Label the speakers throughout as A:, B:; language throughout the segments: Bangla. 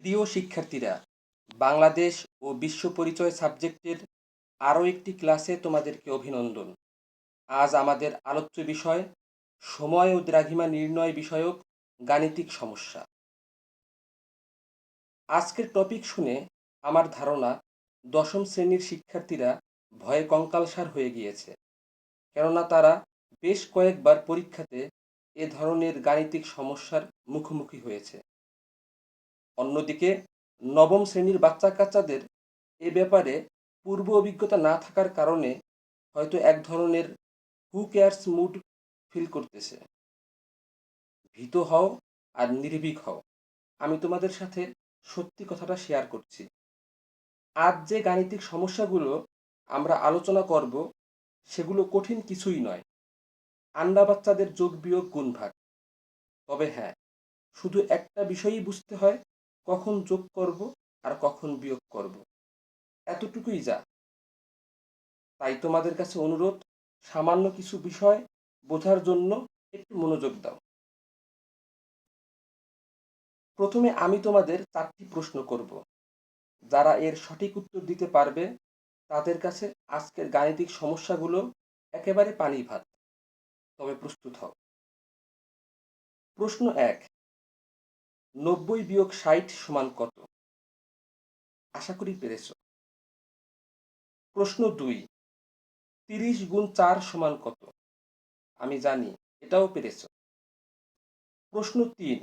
A: প্রিয় শিক্ষার্থীরা, বাংলাদেশ ও বিশ্ব পরিচয় সাবজেক্টের আরও একটি ক্লাসে তোমাদেরকে অভিনন্দন। আজ আমাদের আলোচ্য বিষয় সময় ও দ্রাঘিমা নির্ণয় বিষয়ক গাণিতিক সমস্যা। আজকের টপিক শুনে আমার ধারণা দশম শ্রেণীর শিক্ষার্থীরা ভয়ে কঙ্কালসার হয়ে গিয়েছে, কেননা তারা বেশ কয়েকবার পরীক্ষাতে এ ধরনের গাণিতিক সমস্যার মুখোমুখি হয়েছে। অন্যদিকে নবম শ্রেণীর বাচ্চা কাচ্চাদের এ ব্যাপারে পূর্ব অভিজ্ঞতা না থাকার কারণে হয়তো এক ধরনের হু কেয়ার্স মুড ফিল করতেছে। ভীত হও আর নির্ভীক হও, আমি তোমাদের সাথে সত্যি কথাটা শেয়ার করছি। আজ যে গাণিতিক সমস্যাগুলো আমরা আলোচনা করব সেগুলো কঠিন কিছুই নয়, আন্ডা বাচ্চাদের যোগ বিয়োগ গুণ ভাগ। তবে হ্যাঁ, শুধু একটা বিষয়ই বুঝতে হয়, কখন যোগ করব আর কখন বিয়োগ করব, এতটুকুই যা। তাই তোমাদের কাছে অনুরোধ, সামান্য কিছু বিষয় বোঝার জন্য একটু মনোযোগ দাও। প্রথমে আমি তোমাদের 4টি প্রশ্ন করব। যারা এর সঠিক উত্তর দিতে পারবে তাদের কাছে আজকের গাণিতিক সমস্যাগুলো একেবারে পানি ভাত। তবে প্রস্তুত হও। প্রশ্ন 1, 90 বিয়োগ 60 সমান কত? আশা করি পেরেছ। প্রশ্ন 2, 30 গুণ 4 সমান কত? আমি জানি এটাও পেরেছ। প্রশ্ন 3,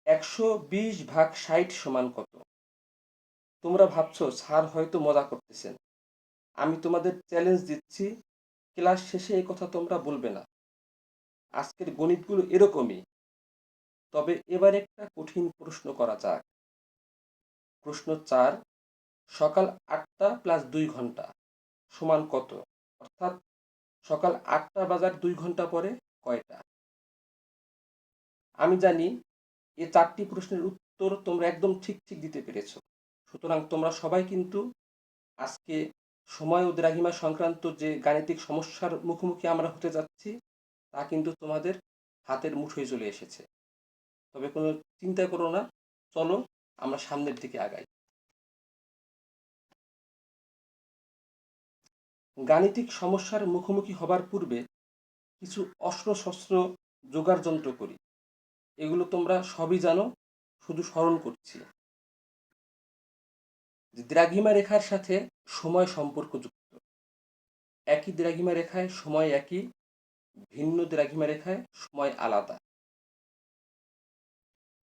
A: 120 ভাগ 60 সমান কত? তোমরা ভাবছো স্যার হয়তো মজা করতেছেন। আমি তোমাদের চ্যালেঞ্জ দিচ্ছি, ক্লাস শেষে এই কথা তোমরা বলবে না। আজকের গণিতগুলো এরকমই। তবে এবার একটা কঠিন প্রশ্ন করা যাক। প্রশ্ন 4, সকাল 8টা প্লাস 2 ঘন্টা সমান কত? অর্থাৎ সকাল 8টা বাজার 2 ঘন্টা পরে কয়টা? আমি জানি এই 4টি প্রশ্নের উত্তর তোমরা একদম ঠিক ঠিক দিতে পেরেছ। সুতরাং তোমরা সবাই কিন্তু আজকে সময় ও দ্রাঘিমা সংক্রান্ত যে গাণিতিক সমস্যার মুখোমুখি আমরা হতে যাচ্ছি তা কিন্তু তোমাদের হাতের মুঠোয় চলে এসেছে। তবে কোনো চিন্তা করো না, চলো আমরা সামনের দিকে আগাই। গাণিতিক সমস্যার মুখোমুখি হবার পূর্বে কিছু অস্ত্র শস্ত্র জোগাড় যন্ত্র করি। এগুলো তোমরা সবই জানো, শুধু স্মরণ করছি। দ্রাঘিমা রেখার সাথে সময় সম্পর্কযুক্ত। একই দ্রাঘিমা রেখায় সময় একই, ভিন্ন দ্রাঘিমা রেখায় সময় আলাদা।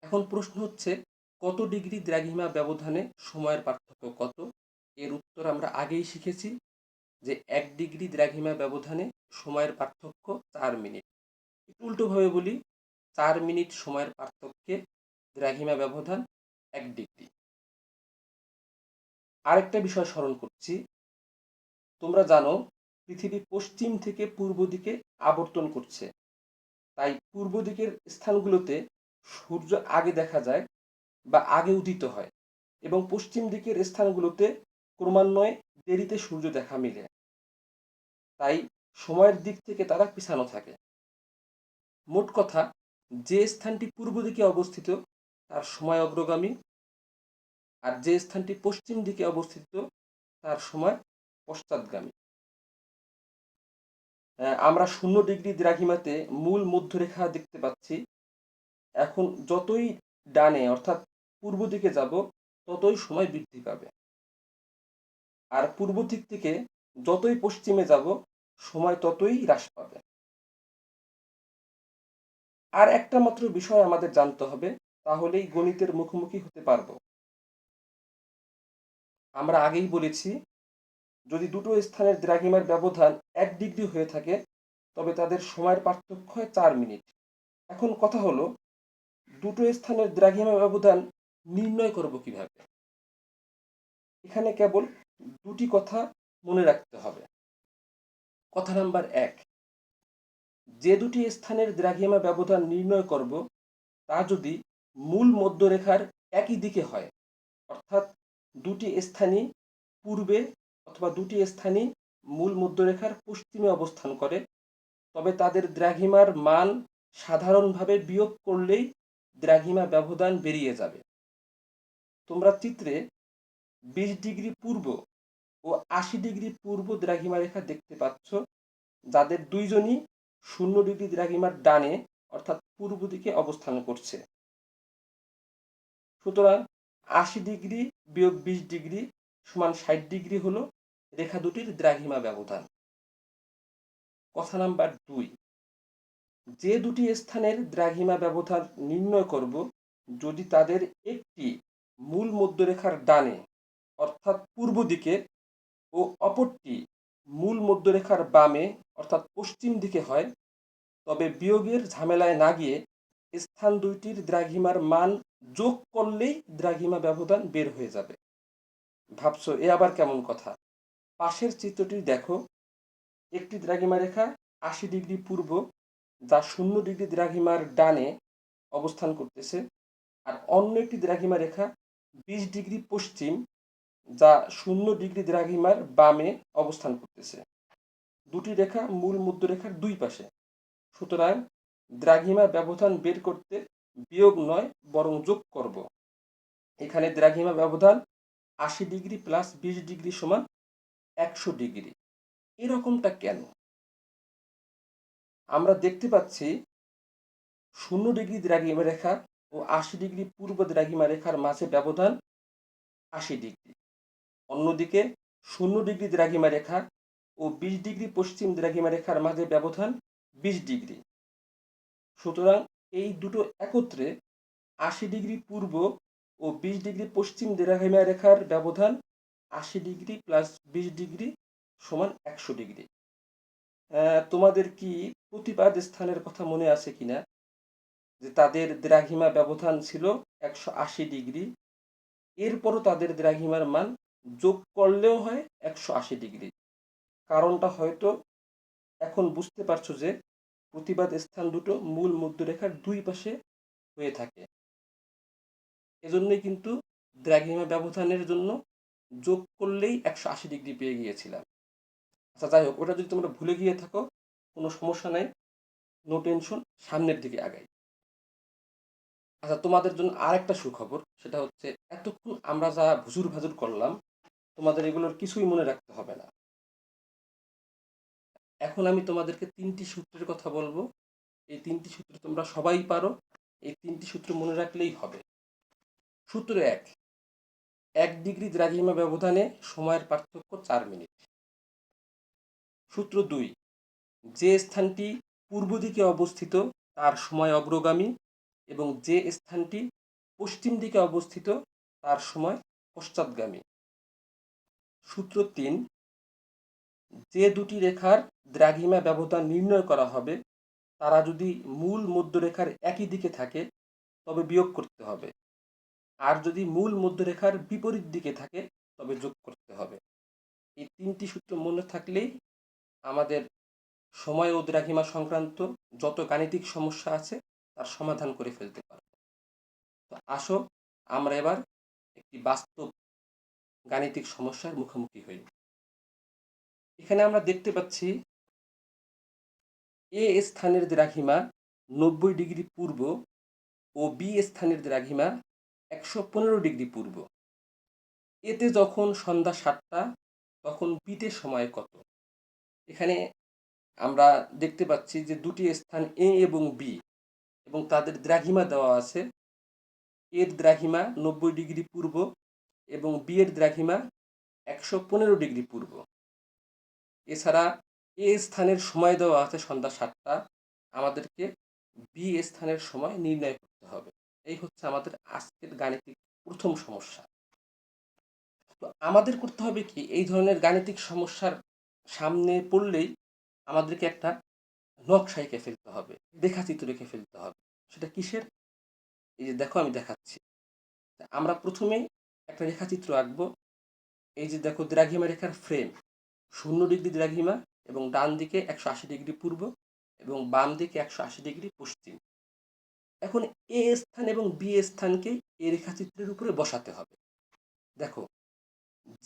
A: এখন প্রশ্ন হচ্ছে, কত ডিগ্রি দ্রাঘিমা ব্যবধানে সময়ের পার্থক্য কত? এর উত্তর আমরা আগেই শিখেছি যে 1 ডিগ্রি দ্রাঘিমা ব্যবধানে সময়ের পার্থক্য 4 মিনিট। উল্টোভাবে বলি, 4 মিনিট সময়ের পার্থক্যে দ্রাঘিমা ব্যবধান 1 ডিগ্রি। আরেকটা বিষয় স্মরণ করছি, তোমরা জানো পৃথিবী পশ্চিম থেকে পূর্ব দিকে আবর্তন করছে। তাই পূর্ব দিকের স্থানগুলোতে সূর্য আগে দেখা যায় বা আগে উদিত হয়, এবং পশ্চিম দিকের স্থানগুলোতে ক্রমান্বয়ে দেরিতে সূর্য দেখা মিলে। তাই সময়ের দিক থেকে তারা পিছানো থাকে। মোট কথা, যে স্থানটি পূর্ব দিকে অবস্থিত তার সময় অগ্রগামী, আর যে স্থানটি পশ্চিম দিকে অবস্থিত তার সময় পশ্চাৎগামী। আমরা 0 ডিগ্রি দ্রাঘিমাতে মূল মধ্যরেখা দেখতে পাচ্ছি। এখন যতই ডানে অর্থাৎ পূর্ব দিকে যাব ততই সময় বৃদ্ধি পাবে, আর পূর্ব দিক থেকে যতই পশ্চিমে যাব সময় ততই হ্রাস পাবে। আর একটা মাত্র বিষয় আমাদের জানতে হবে, তাহলেই গণিতের মুখোমুখি হতে পারবো। আমরা আগেই বলেছি, যদি দুটো স্থানের দ্রাঘিমার ব্যবধান 1 ডিগ্রি হয়ে থাকে তবে তাদের সময়ের পার্থক্য হয় 4 মিনিট। এখন কথা হলো, দুটো স্থানের দ্রাঘিমা ব্যবধান নির্ণয় করব কিভাবে? এখানে কেবল দুটি কথা মনে রাখতে হবে। কথা নাম্বার 1, যে দুটি স্থানের দ্রাঘিমা ব্যবধান নির্ণয় করব তা যদি মূল মধ্যরেখার একই দিকে হয়, অর্থাৎ দুটি স্থানই পূর্বে অথবা দুটি স্থানই মূল মধ্যরেখার পশ্চিমে অবস্থান করে, তবে তাদের দ্রাঘিমার মান সাধারণভাবে বিয়োগ করলেই দ্রাঘিমা ব্যবধান বেরিয়ে যাবে। তোমরা চিত্রে 20 ডিগ্রি পূর্ব ও 80 ডিগ্রি পূর্ব দ্রাঘিমা রেখা দেখতে পাচ্ছ, যাদের দুইজনই 0 ডিগ্রি দ্রাঘিমার ডানে অর্থাৎ পূর্ব দিকে অবস্থান করছে। সুতরাং 80 ডিগ্রি বিয়োগ 20 ডিগ্রি সমান 60 ডিগ্রি হলো রেখা দুটির দ্রাঘিমা ব্যবধান। কথা নাম্বার 2, যে দুটি স্থানের দ্রাঘিমা ব্যবধান নির্ণয় করব, যদি তাদের একটি মূল মধ্যরেখার ডানে অর্থাৎ পূর্ব দিকে ও অপরটি মূল মধ্যরেখার বামে অর্থাৎ পশ্চিম দিকে হয়, তবে বিয়োগের ঝামেলায় না গিয়ে স্থান দুইটির দ্রাঘিমার মান যোগ করলেই দ্রাঘিমা ব্যবধান বের হয়ে যাবে। ভাবছো এ আবার কেমন কথা? পাশের চিত্রটি দেখো, একটি দ্রাঘিমা রেখা 80 ডিগ্রি পূর্ব যা 0 ডিগ্রি দ্রাঘিমার ডানে অবস্থান করতেছে, আর অন্য একটি দ্রাঘিমা রেখা 20 ডিগ্রি পশ্চিম যা 0 ডিগ্রি দ্রাঘিমার বামে অবস্থান করতেছে। দুটি রেখা মূল মধ্যরেখার দুই পাশে। সুতরাং দ্রাঘিমা ব্যবধান বের করতে বিয়োগ নয় বরং যোগ করব। এখানে দ্রাঘিমা ব্যবধান 80 ডিগ্রি প্লাস 20 ডিগ্রি সমান 100 ডিগ্রি। এরকমটা কেন? আমরা দেখতে পাচ্ছি 0 ডিগ্রি দ্রাঘিমা রেখা ও 80 ডিগ্রি পূর্ব দ্রাঘিমা রেখার মাঝে ব্যবধান 80 ডিগ্রি। অন্যদিকে 0 ডিগ্রি দ্রাঘিমা রেখা ও 20 ডিগ্রি পশ্চিম দ্রাঘিমা রেখার মাঝে ব্যবধান 20 ডিগ্রি। সুতরাং এই দুটো একত্রে 80 ডিগ্রি পূর্ব ও 20 ডিগ্রি পশ্চিম দ্রাঘিমা রেখার ব্যবধান 80 ডিগ্রি প্লাস 20 ডিগ্রি সমান 100 ডিগ্রি। তোমাদের কি প্রতিপাদ স্থানের কথা মনে আছে কিনা, যে তাদের দ্রাঘিমা ব্যবধান ছিল 180 ডিগ্রি, এরপরও তাদের দ্রাঘিমার মান যোগ করলেও হয় 180 ডিগ্রি। কারণটা হয়তো এখন বুঝতে পারছো যে প্রতিবাদ স্থান দুটো মূল মধ্যরেখার দুই পাশে হয়ে থাকে। এজন্যই কিন্তু দ্রাঘিমা ব্যবধানের জন্য যোগ করলেই 180 ডিগ্রি পেয়ে গিয়েছিলাম। আচ্ছা যাই হোক, ওটা যদি তোমরা ভুলে গিয়ে থাকো কোনো সমস্যা নাই, নো টেনশন, সামনের দিকে আগাই। আচ্ছা, তোমাদের জন্য আরেকটা সুখবর, সেটা হচ্ছে এতক্ষণ আমরা যা ভুজুর ভাজুর করলাম তোমাদের এগুলোর কিছুই মনে রাখতে হবে না। এখন আমি তোমাদেরকে 3টি সূত্রের কথা বলবো। এই 3টি সূত্র তোমরা সবাই পারো, এই 3টি সূত্র মনে রাখলেই হবে। সূত্র 1, 1 ডিগ্রি দ্রাঘিমা ব্যবধানে সময়ের পার্থক্য 4 মিনিট। সূত্র 2, যে স্থানটি পূর্ব দিকে অবস্থিত তার সময় অগ্রগামী এবং যে স্থানটি পশ্চিম দিকে অবস্থিত তার সময় পশ্চাৎগামী। সূত্র 3, যে দুটি রেখার দ্রাঘিমা ব্যবধান নির্ণয় করা হবে তারা যদি মূল মধ্যরেখার একই দিকে থাকে তবে বিয়োগ করতে হবে, আর যদি মূল মধ্যরেখার বিপরীত দিকে থাকে তবে যোগ করতে হবে। এই 3টি সূত্র মনে থাকলেই আমাদের সময় ও দ্রাঘিমা সংক্রান্ত যত গাণিতিক সমস্যা আছে তার সমাধান করে ফেলতে পারব। তো আসো আমরা এবার একটি বাস্তব গাণিতিক সমস্যার মুখোমুখি হই। এখানে আমরা দেখতে পাচ্ছি এ স্থানের দ্রাঘিমা 90 ডিগ্রি পূর্ব ও বি স্থানের দ্রাঘিমা 115 ডিগ্রি পূর্ব। এতে যখন সন্ধ্যা 7টা তখন বিতে সময় কত? এখানে আমরা দেখতে পাচ্ছি যে দুটি স্থান এ এবং বি এবং তাদের দ্রাঘিমা দেওয়া আছে। এর দ্রাঘিমা 90 ডিগ্রি পূর্ব এবং বি এর দ্রাঘিমা 115 ডিগ্রি পূর্ব। এছাড়া এ স্থানের সময় দেওয়া আছে সন্ধ্যা 7টা, আমাদেরকে বি স্থানের সময় নির্ণয় করতে হবে। এই হচ্ছে আমাদের আজকের গাণিতিক প্রথম সমস্যা। তো আমাদের করতে হবে কি, এই ধরনের গাণিতিক সমস্যার সামনে পড়লেই আমাদেরকে একটা নকশা এঁকে ফেলতে হবে, রেখাচিত্র রেখে ফেলতে হবে। সেটা কিসের? এই যে দেখো আমি দেখাচ্ছি। আমরা প্রথমেই একটা রেখাচিত্র আঁকবো। এই যে দেখো দ্রাঘিমা রেখার ফ্রেম, 0 ডিগ্রি দ্রাঘিমা এবং ডান দিকে 180 ডিগ্রি পূর্ব এবং বাম দিকে 180 ডিগ্রি পশ্চিম। এখন এ স্থান এবং বি স্থানকে এই রেখাচিত্রের উপরে বসাতে হবে। দেখো,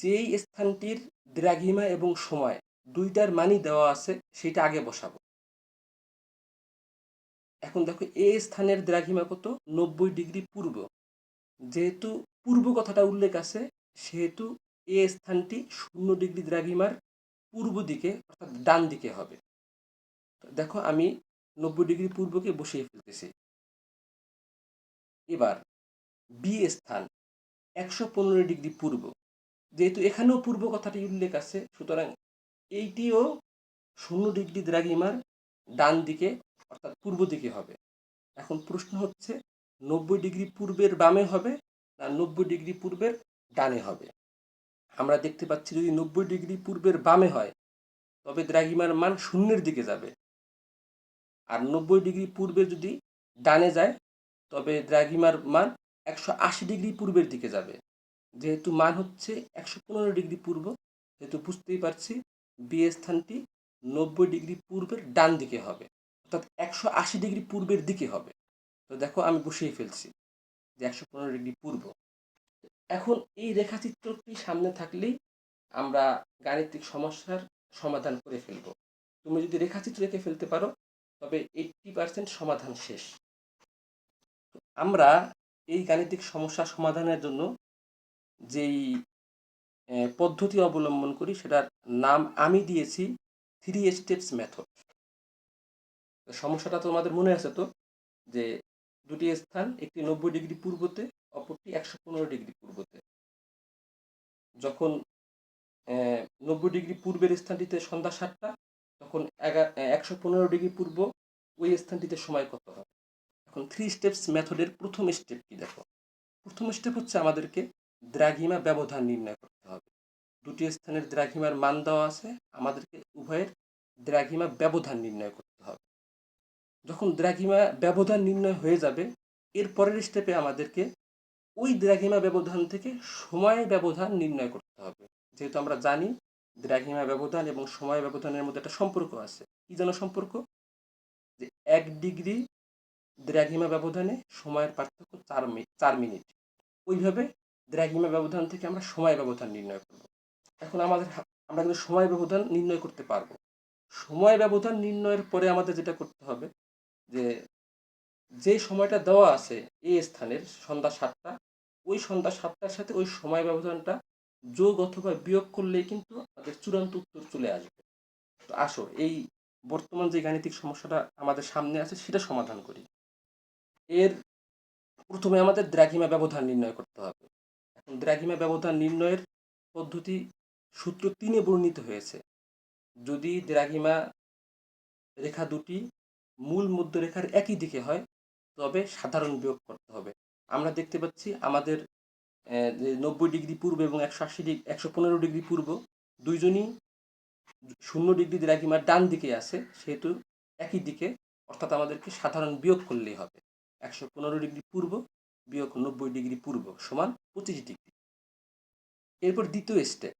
A: যেই স্থানটির দ্রাঘিমা এবং সময় দুইটার মানই দেওয়া আছে সেটা আগে বসাবো। এখন দেখো এ স্থানের দ্রাঘিমা কত? 90 ডিগ্রি পূর্ব। যেহেতু পূর্ব কথাটা উল্লেখ আছে, সেহেতু এ স্থানটি 0 ডিগ্রি দ্রাঘিমার পূর্ব দিকে অর্থাৎ ডান দিকে হবে। দেখো আমি 90 ডিগ্রি পূর্বকে বসিয়ে ফেলতেছি। এবার বি স্থান 115 ডিগ্রি পূর্ব, যেহেতু এখানেও পূর্ব কথাটি উল্লেখ আছে, সুতরাং এইটিও 0 ডিগ্রি দ্রাঘিমার ডান দিকে অর্থাৎ পূর্ব দিকে হবে। এখন প্রশ্ন হচ্ছে 90 ডিগ্রি পূর্বের বামে হবে না 90 ডিগ্রি পূর্বের ডানে হবে। আমরা দেখতে পাচ্ছি যদি 90 ডিগ্রি পূর্বের বামে হয় তবে দ্রাঘিমার মান 0-এর দিকে যাবে, আর 90 ডিগ্রি পূর্বে যদি ডানে যায় তবে দ্রাঘিমার মান 180 ডিগ্রি পূর্বের দিকে যাবে। যেহেতু মান হচ্ছে 115 ডিগ্রি পূর্ব, যেহেতু বুঝতেই পারছি বি স্থানটি 90 ডিগ্রি পূর্বের ডান দিকে হবে, অর্থাৎ 180 ডিগ্রি পূর্বের দিকে হবে। তো দেখো আমি বসিয়ে ফেলছি যে 115 ডিগ্রি পূর্ব। এখন এই রেখাচিত্রটি সামনে থাকলেই আমরা গাণিতিক সমস্যার সমাধান করে ফেলব। তুমি যদি রেখাচিত্র এঁকে ফেলতে পারো তবে 80% সমাধান শেষ। আমরা এই গাণিতিক সমস্যা সমাধানের জন্য যেই পদ্ধতি অবলম্বন করি সেটার নাম আমি দিয়েছি 3 স্টেপস মেথড। সমস্যাটা তোমাদের মনে আছে তো, যে দুটি স্থান, একটি 90 ডিগ্রি পূর্বতে, অপরটি 115 ডিগ্রি পূর্বতে। যখন 90 ডিগ্রি পূর্বের স্থানটিতে সন্ধ্যা 7টা, তখন 115 ডিগ্রি পূর্ব ওই স্থানটিতে সময় কত হবে। এখন 3 স্টেপস মেথডের প্রথম স্টেপ কি দেখো। প্রথম স্টেপ হচ্ছে আমাদেরকে দ্রাঘিমা ব্যবধান নির্ণয় করতে হবে। দুটি স্থানের দ্রাঘিমার মান দেওয়া আছে, আমাদেরকে উভয়ের দ্রাঘিমা ব্যবধান নির্ণয় করতে হবে। যখন দ্রাঘিমা ব্যবধান নির্ণয় হয়ে যাবে, এর পরের স্টেপে আমাদেরকে ওই দ্রাঘিমা ব্যবধান থেকে সময় ব্যবধান নির্ণয় করতে হবে। যেহেতু আমরা জানি দ্রাঘিমা ব্যবধান এবং সময় ব্যবধানের মধ্যে একটা সম্পর্ক আছে। কি যেন সম্পর্ক? যে 1 ডিগ্রি দ্রাঘিমা ব্যবধানে সময়ের পার্থক্য 4 মিনিট। ওইভাবে দ্রাঘিমা ব্যবধান থেকে আমরা সময় ব্যবধান নির্ণয় করব। এখন আমরা কিন্তু সময় ব্যবধান নির্ণয় করতে পারবো। সময় ব্যবধান নির্ণয়ের পরে আমাদের যেটা করতে হবে, যে সময়টা দেওয়া আছে এই স্থানের সন্ধ্যা 7টা, ওই সন্ধ্যা 7টার সাথে ওই সময় ব্যবধানটা যোগ অথবা বিয়োগ করলেই কিন্তু আমাদের চূড়ান্ত উত্তর চলে আসবে। তো আসো এই বর্তমান যে গাণিতিক সমস্যাটা আমাদের সামনে আছে সেটা সমাধান করি। এর প্রথমে আমাদের দ্রাঘিমা ব্যবধান নির্ণয় করতে হবে। এখন দ্রাঘিমা ব্যবধান নির্ণয়ের পদ্ধতি সূত্র 3-এ বর্ণিত হয়েছে। যদি দ্রাঘিমা রেখা দুটি মূল মধ্যরেখার একই দিকে হয় তবে সাধারণ বিয়োগ করতে হবে। আমরা দেখতে পাচ্ছি আমাদের যে 90 ডিগ্রি পূর্ব এবং 115 ডিগ্রি পূর্ব দুইজনই 0 ডিগ্রি দ্রাঘিমার ডান দিকে আছে, সেহেতু একই দিকে, অর্থাৎ আমাদেরকে সাধারণ বিয়োগ করলেই হবে। 115 ডিগ্রি পূর্ব বিয়োগ 90 ডিগ্রি পূর্ব সমান 25 ডিগ্রি। এরপর দ্বিতীয় স্টেপ,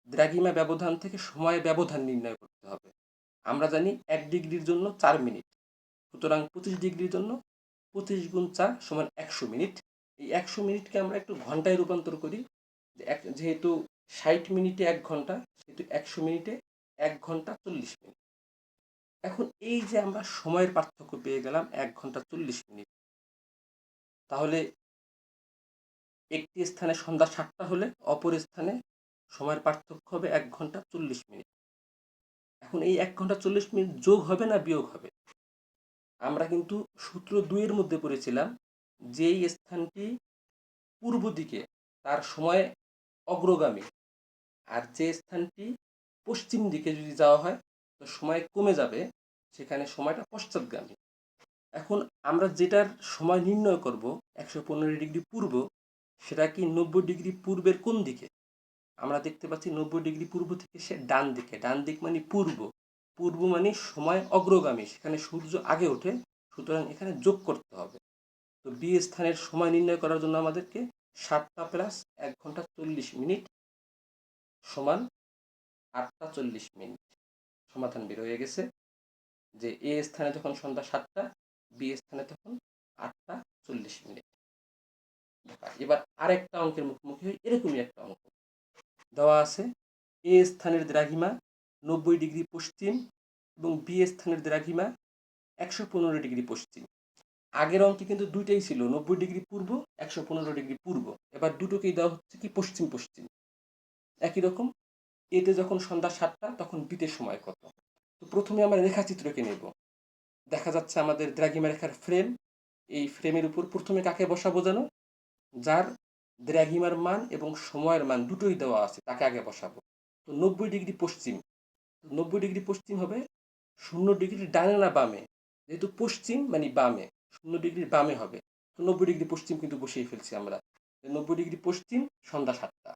A: দ্রাঘিমা ব্যবধান থেকে সময় ব্যবধান নির্ণয় করতে হবে। আমরা জানি 1 ডিগ্রির জন্য 4 মিনিট, সুতরাং 25 ডিগ্রির জন্য 25 গুণ 4 সমান 100 মিনিট। এই 100 মিনিটকে আমরা একটু ঘন্টায় রূপান্তর করি। যেহেতু 60 মিনিটে 1 ঘন্টা, সেহেতু 100 মিনিটে 1 ঘন্টা 40 মিনিট। এখন এই যে আমরা সময়ের পার্থক্য পেয়ে গেলাম 1 ঘন্টা 40 মিনিট, তাহলে একটি স্থানে সন্ধ্যা 7টা হলে অপর স্থানে সময়ের পার্থক্য হবে 1 ঘন্টা 40 মিনিট। এখন এই 1 ঘন্টা 40 মিনিট যোগ হবে না বিয়োগ হবে? আমরা কিন্তু সূত্র 2-এর মধ্যে পড়েছিলাম যেই স্থানটি পূর্ব দিকে তার সময় অগ্রগামী, আর যে স্থানটি পশ্চিম দিকে যদি যাওয়া হয় তো সময় কমে যাবে, সেখানে সময়টা পশ্চাৎগামী। এখন আমরা যেটার সময় নির্ণয় করব 115 ডিগ্রি পূর্ব, সেটা কি 90 ডিগ্রি পূর্বের কোন দিকে? আমরা দেখতে পাচ্ছি 90 ডিগ্রি পূর্ব থেকে সে ডান দিকে। ডান দিক মানে পূর্ব, পূর্ব মানে সময় অগ্রগামী, সেখানে সূর্য আগে ওঠে, সুতরাং এখানে যোগ করতে হবে। তো বি স্থানের সময় নির্ণয় করার জন্য আমাদেরকে 7টা প্লাস 1 ঘন্টা 40 মিনিট সমান 8টা 40 মিনিট। সমাধান বের হয়ে গেছে যে এ স্থানে তখন সন্ধ্যা 7টা, বি স্থানে তখন 8টা 40 মিনিট। এবার আরেকটা অঙ্কের মুখোমুখি হই। এরকমই একটা অঙ্ক দেওয়া আছে, এ স্থানের দ্রাঘিমা 90 ডিগ্রি পশ্চিম এবং বি স্থানের দ্রাঘিমা 115 ডিগ্রি পশ্চিম। আগের অঙ্কে কিন্তু দুইটাই ছিল, 90 ডিগ্রি পূর্ব, 115 ডিগ্রি পূর্ব। এবার দুটোকেই দেওয়া হচ্ছে কি পশ্চিম পশ্চিম। একই রকম এতে যখন সন্ধ্যা 7টা তখন বিতে সময় কত। তো প্রথমে আমরা রেখাচিত্রকে নেব। দেখা যাচ্ছে আমাদের দ্রাঘিমা রেখার ফ্রেম। এই ফ্রেমের উপর প্রথমে কাকে বসাবো যেন? যার দ্রাঘিমার মান এবং সময়ের মান দুটোই দেওয়া আছে তাকে আগে বসাবো। তো 90 ডিগ্রি পশ্চিম, 90 ডিগ্রি পশ্চিম হবে 0 ডিগ্রির ডানে না বামে? যেহেতু পশ্চিম মানে বামে, 0 ডিগ্রির বামে হবে। তো 90 ডিগ্রি পশ্চিম কিন্তু বসিয়ে ফেলছি আমরা। 90 ডিগ্রি পশ্চিম, সন্ধ্যা 7টা।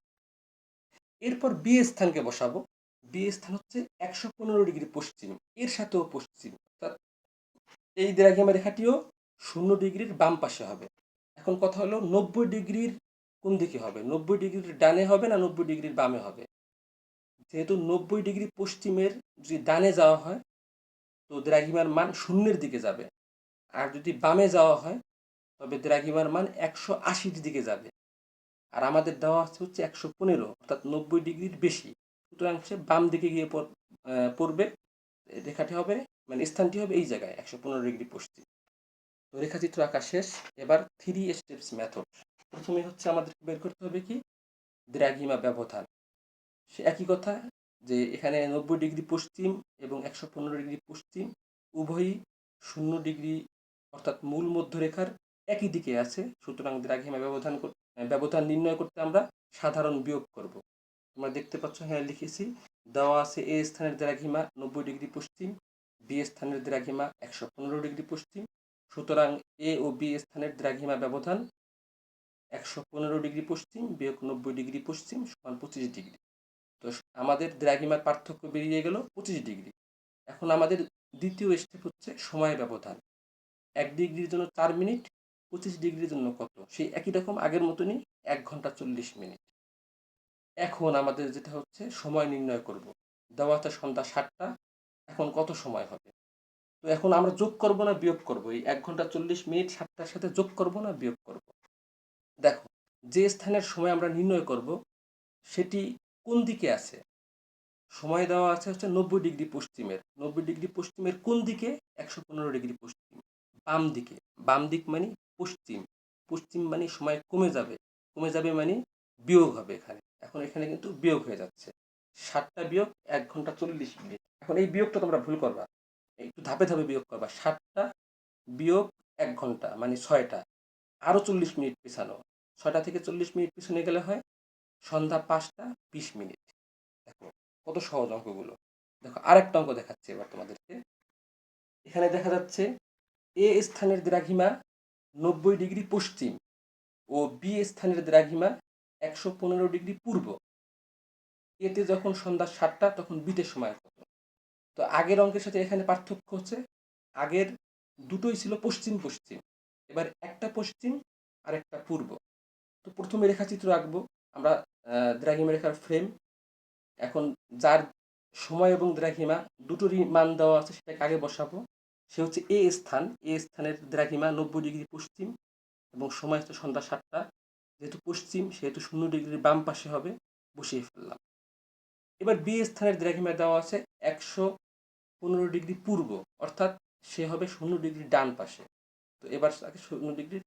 A: এরপর বি স্থানকে বসাবো। বি স্থান হচ্ছে 115 ডিগ্রি পশ্চিম, এর সাথেও পশ্চিম, অর্থাৎ এই দ্রাঘিমা রেখাটিও 0 ডিগ্রির বাম পাশে হবে। এখন কথা হলো 90 ডিগ্রির কোন দিকে হবে? 90 ডিগ্রির ডানে হবে না 90 ডিগ্রির বামে হবে? যেহেতু 90 ডিগ্রি পশ্চিমের যদি ডানে যাওয়া হয় তো দ্রাঘিমার মান শূন্যের দিকে যাবে, আর যদি বামে যাওয়া হয় তবে দ্রাঘিমার মান 180-র দিকে যাবে। আর আমাদের দেওয়া হচ্ছে 115, অর্থাৎ 90 ডিগ্রির বেশি। সুতরাং সে বাম দিকে গিয়ে পড়বে। রেখাটি হবে মানে স্থানটি হবে এই জায়গায় 115 ডিগ্রি পশ্চিম। তো রেখাচিত্র আঁকা শেষ। এবার 3 স্টেপস মেথড। প্রথমে হচ্ছে আমাদের বের করতে হবে কি? দ্রাঘিমা ব্যবধান। সে একই কথা, যে এখানে 90 ডিগ্রি পশ্চিম এবং 115 ডিগ্রি পশ্চিম উভয়ই 0 ডিগ্রি, অর্থাৎ মূল মধ্যরেখার একই দিকে আছে। সুতরাং দ্রাঘিমা ব্যবধান নির্ণয় করতে আমরা সাধারণ বিয়োগ করব। তোমরা দেখতে পাচ্ছ হ্যাঁ লিখেছি, দেওয়া আছে এ স্থানের দ্রাঘিমা 90 ডিগ্রি পশ্চিম, বি স্থানের দ্রাঘিমা 115 ডিগ্রি পশ্চিম। সুতরাং এ ও বি স্থানের দ্রাঘিমা ব্যবধান 115 ডিগ্রি পশ্চিম বিয়োগ 90 ডিগ্রি পশ্চিম সমান 25 ডিগ্রি। তো আমাদের দ্রাঘিমার পার্থক্য বেরিয়ে গেল 25 ডিগ্রি। এখন আমাদের দ্বিতীয় স্টেপ হচ্ছে সময় ব্যবধান। 1 ডিগ্রির জন্য 4 মিনিট, 25 ডিগ্রির জন্য কত? সেই একই রকম আগের মতনই, 1 ঘন্টা 40 মিনিট। এখন আমাদের যেটা হচ্ছে সময় নির্ণয় করব। দেওয়া আছে সন্ধ্যা 7টা, এখন কত সময় হবে? তো এখন আমরা যোগ করব না বিয়োগ করব? এই 1 ঘন্টা 40 মিনিট 7টার সাথে যোগ করব না বিয়োগ করব? দেখো, যে স্থানের সময় আমরা নির্ণয় করব সেটি কোন দিকে আছে? সময় দেওয়া আছে হচ্ছে 90 ডিগ্রি পশ্চিমের। 90 ডিগ্রি পশ্চিমের কোন দিকে? 115 ডিগ্রি পশ্চিম, বাম দিকে। বাম দিক মানে পশ্চিম। পশ্চিম মানে সময় কমে যাবে। কমে যাবে মানে বিয়োগ হবে এখানে। এখন এখানে কিন্তু বিয়োগ হয়ে যাচ্ছে। 7টা বিয়োগ 1 ঘন্টা 40 মিনিট। এখন এই বিয়োগটা তোমরা ভুল করবা, একটু ধাপে ধাপে বিয়োগ করবা। 7টা বিয়োগ 1 ঘন্টা মানে 6টা, আরও 40 মিনিট পিছানো। 6টা থেকে 40 মিনিট পিছনে গেলে হয় সন্ধ্যা 5টা 20 মিনিট। দেখো কত সহজ অঙ্কগুলো। দেখো আরেকটা অঙ্ক দেখাচ্ছি এবার তোমাদেরকে। এখানে দেখা যাচ্ছে এ স্থানের দ্রাঘিমা 90 ডিগ্রি পশ্চিম ও বি স্থানের দ্রাঘিমা 115 ডিগ্রি পূর্ব। এতে যখন সন্ধ্যা 7টা তখন বিতে সময় কত? তো আগের অঙ্কের সাথে এখানে পার্থক্য হচ্ছে, আগের দুটোই ছিল পশ্চিম পশ্চিম, এবার একটা পশ্চিম আর একটা পূর্ব। তো প্রথমে রেখাচিত্র আঁকবো আমরা। দ্রাঘিমা রেখার ফ্রেম। এখন যার সময় এবং দ্রাঘিমা দুটোরই মান দেওয়া আছে সেটাকে আগে বসাবো। সে হচ্ছে এ স্থান। এ স্থানের দ্রাঘিমা 90 ডিগ্রি পশ্চিম এবং সময় হচ্ছে সন্ধ্যা 7টা। যেহেতু পশ্চিম সেহেতু 0 ডিগ্রির বাম পাশে হবে, বসিয়ে ফেললাম। এবার বি স্থানের দ্রাঘিমা দেওয়া আছে 115 ডিগ্রি পূর্ব, অর্থাৎ সে হবে 0 ডিগ্রির ডান পাশে। তো এবার তাকে 0 ডিগ্রির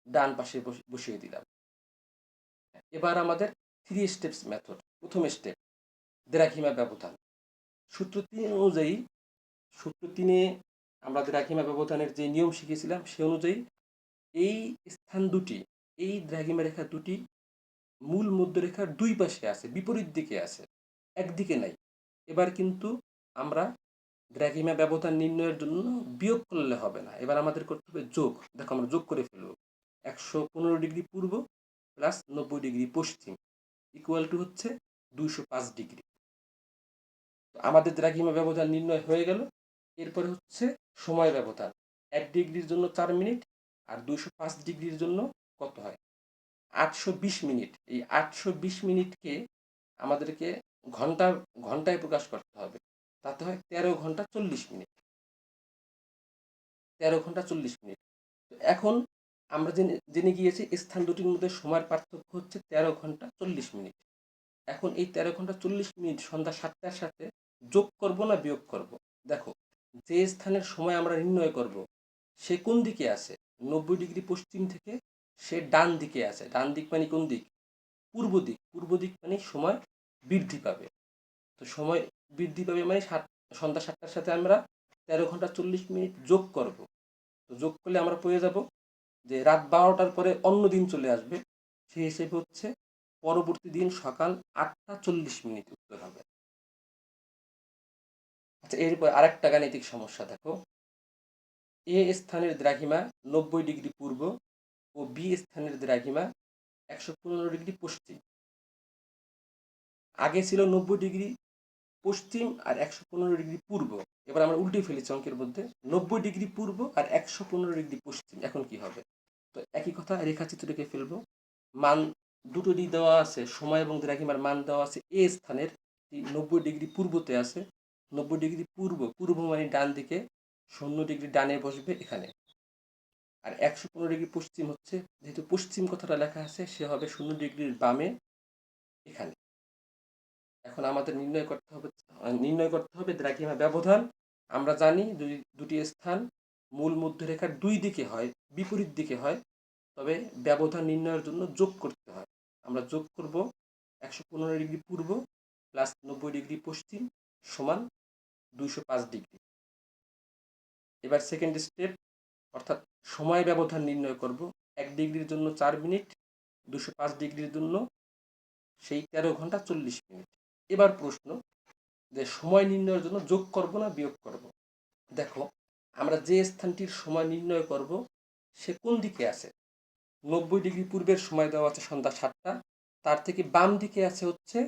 A: ডান পাশে বসিয়ে দিলাম। এবার আমাদের 3 স্টেপস মেথড। প্রথম স্টেপ, দ্রাঘিমা ব্যবধান। সূত্র 3 আমরা দ্রাঘিমা ব্যবধানের যে নিয়ম শিখেছিলাম সে অনুযায়ী এই স্থান দুটি, এই দ্রাঘিমা রেখা দুটি মূল মধ্যরেখার দুই পাশে আছে, বিপরীত দিকে আছে, একদিকে নাই। এবার কিন্তু আমরা দ্রাঘিমা ব্যবধান নির্ণয়ের জন্য বিয়োগ করলে হবে না, এবার আমাদের করতে হবে যোগ। দেখো আমরা যোগ করে ফেলব। 115 degree Purba plus 90 degree Paschim equal to হচ্ছে 205 ডিগ্রি। আমাদের দ্রাঘিমা ব্যবধান নির্ণয় হয়ে গেল। এরপরে হচ্ছে সময় ব্যবধান। 1 ডিগ্রির জন্য 4 মিনিট, আর 205 ডিগ্রির জন্য কত হয়? 820 মিনিট। এই 820 মিনিটকে আমাদেরকে ঘন্টায় প্রকাশ করতে হবে। তাতে হয় 13 ঘন্টা 40 মিনিট। 13 ঘন্টা 40 মিনিট। তো এখন আমরা জেনে গিয়েছি স্থান দুটির মধ্যে সময়ের পার্থক্য হচ্ছে 13 ঘন্টা 40 মিনিট। এখন এই 13 ঘন্টা 40 মিনিট সন্ধ্যা 7টার সাথে যোগ করব না বিয়োগ করব? দেখো, যে স্থানের সময় আমরা নির্ণয় করব সে কোন দিকে আছে? 90 ডিগ্রি পশ্চিম থেকে সে ডান দিকে আছে। ডান দিক মানে কোন দিক? পূর্ব দিক। পূর্ব দিক মানে সময় বৃদ্ধি পাবে। তো সময় বৃদ্ধি পাবে মানে সন্ধ্যা 7টার সাথে আমরা 13 ঘন্টা 40 মিনিট যোগ করব। তো যোগ করলে আমরা পেয়ে যাব যে রাত 12টার পরে অন্য দিন চলে আসবে। সেই হিসেবে হচ্ছে পরবর্তী দিন সকাল 8টা 40 মিনিট উত্তর হবে। আচ্ছা, এরপর আরেকটা গাণিতিক সমস্যা দেখো। এ স্থানের দ্রাঘিমা 90 ডিগ্রি পূর্ব ও বি স্থানের দ্রাঘিমা 115 ডিগ্রি পশ্চিম। আগে ছিল 90 ডিগ্রি পশ্চিম আর 115 ডিগ্রি পূর্ব। এবার আমরা উল্টে ফেলেছি অঙ্কের মধ্যে, 90 ডিগ্রি পূর্ব আর 115 ডিগ্রি পশ্চিম। এখন কি হবে? তো একই কথা, রেখাচিত্র রেখে ফেলবো। মান দুটো দিক দেওয়া আছে, সময় এবং দ্রাঘিমার মান দেওয়া আছে। এ স্থানের 90 ডিগ্রি পূর্বতে আছে। 90 ডিগ্রি পূর্ব, পূর্ব মানে ডান দিকে, 0 ডিগ্রি ডানে বসবে এখানে। আর 115 ডিগ্রি পশ্চিম হচ্ছে, যেহেতু পশ্চিম কথাটা লেখা আছে, সে হবে 0 ডিগ্রির বামে এখানে। এখন আমাদের নির্ণয় করতে হবে দ্রাঘিমা ব্যবধান। আমরা জানি দুটি স্থান মূল মধ্যরেখার দুই দিকে হয়, বিপরীত দিকে হয়, তবে ব্যবধান নির্ণয়ের জন্য যোগ করতে হয়। আমরা যোগ করব 115 ডিগ্রি পূর্ব প্লাস 90 ডিগ্রি পশ্চিম সমান 205 ডিগ্রি। এবার সেকেন্ড স্টেপ, অর্থাৎ সময় ব্যবধান নির্ণয় করব। 1 ডিগ্রির জন্য 4 মিনিট, 205 ডিগ্রির জন্য সেই 13 ঘন্টা 40 মিনিট। এবার প্রশ্ন যে সময় নির্ণয়ের জন্য যোগ করব না বিয়োগ করব। দেখো, আমরা যে স্থানটির সময় নির্ণয় করব সে কোন দিকে আছে? 90 ডিগ্রি পূর্বের সময় দেওয়া আছে সন্ধ্যা 7টা, তার থেকে বাম দিকে আছে হচ্ছে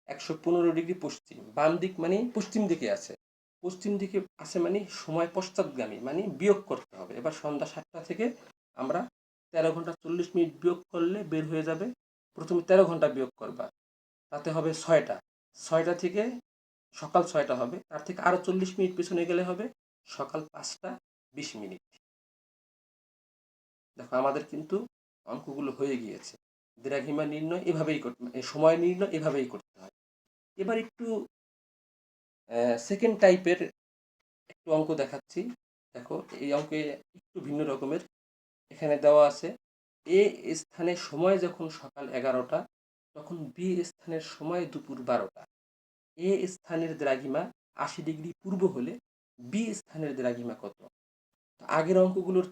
A: 115 ডিগ্রি পশ্চিম। বাম দিক মানে পশ্চিম দিকে আছে, পশ্চিম দিকে আছে মানে সময় পশ্চাৎগামী, মানে বিয়োগ করতে হবে। এবার সন্ধ্যা 7টা থেকে আমরা 13 ঘন্টা 40 মিনিট বিয়োগ করলে বের হয়ে যাবে। প্রথমে 13 ঘন্টা বিয়োগ করবা, তাতে হবে 6টা। 6টা থেকে সকাল 6টা হবে, তার থেকে আরও 40 মিনিট পেছনে গেলে হবে সকাল 5টা 20 মিনিট। দেখো, আমাদের কিন্তু অঙ্কগুলো হয়ে গিয়েছে। দ্রাঘিমা নির্ণয় এভাবেই সময় নির্ণয় এভাবেই করতে হয়। এবার একটু সেকেন্ড টাইপের একটু অঙ্ক দেখাচ্ছি। দেখো, এই অঙ্কে একটু ভিন্ন রকমের। এখানে দেওয়া আছে এ স্থানের সময় যখন সকাল 11টা, তখন বি স্থানের সময় দুপুর 12টা। এ স্থানের দ্রাঘিমা 80 ডিগ্রি পূর্ব হলে বি স্থানের দ্রাঘিমা কত? আগের অঙ্কগুলোর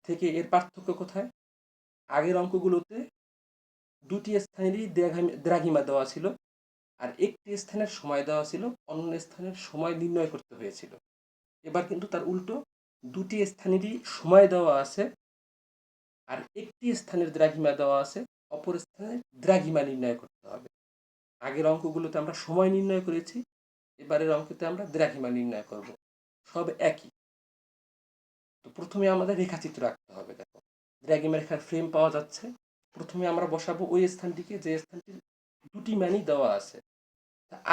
A: থেকে এর পার্থক্য কোথায়? আগের অঙ্কগুলোতে দুটি স্থানেরই দ্রাঘিমা দেওয়া ছিল, আর একটি স্থানের সময় দেওয়া ছিল, অন্য স্থানের সময় নির্ণয় করতে হয়েছিল। এবার কিন্তু তার উল্টো, দুটি স্থানেরই সময় দেওয়া আছে আর একটি স্থানের দ্রাঘিমা দেওয়া আছে, অপর স্থানের দ্রাঘিমা নির্ণয় করতে হবে। আগের অঙ্কগুলোতে আমরা সময় নির্ণয় করেছি, এবারের অঙ্কতে আমরা দ্রাঘিমা নির্ণয় করব। সব একই। তো প্রথমে আমাদের রেখাচিত্র আঁকতে হবে। দেখো, দ্রাঘিমা রেখার ফ্রেম পাওয়া যাচ্ছে। প্রথমে আমরা বসাবো ওই স্থানটিকে যে স্থানটির দুটি মানই দেওয়া আছে।